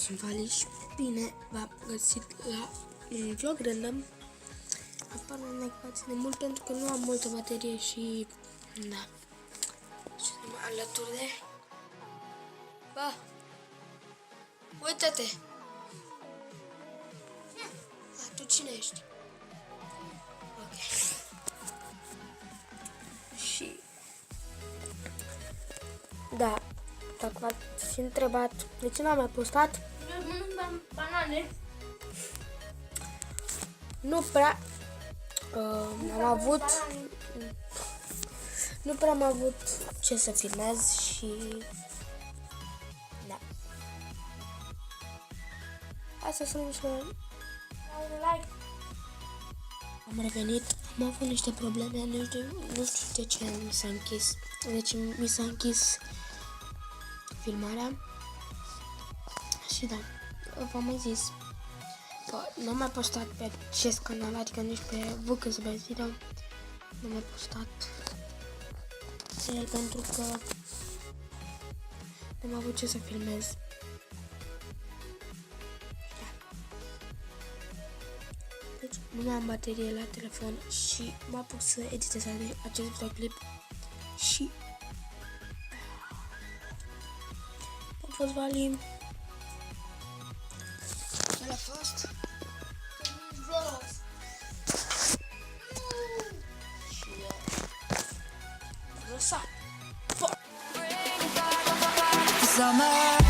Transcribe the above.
sunt Vali și bine v-am găsit la un joc random. Apar în ecuație de mult pentru că nu am multă baterie și da. Și sunt alături de... Ba! Uită-te! Tu cine ești? Ok. Și... Da, dacă v-ați întrebat de ce n-am mai postat, Eu mănânc banane. nu prea am avut... Nu prea am avut ce să filmez și... Da. Asta sunt niște... Like. Am revenit, am avut niște probleme, nu știu de ce mi s-a închis. Deci mi s-a închis filmarea. Și da, v-am mai zis că n-am mai postat pe acest canal, adică nici pe VKSB Video. Nu am postat pentru că nu am avut ce să filmez. Deci nu mai am baterie la telefon și mă apuc să editez acest videoclip și am fost Vali. El a fost și lăsat. Summer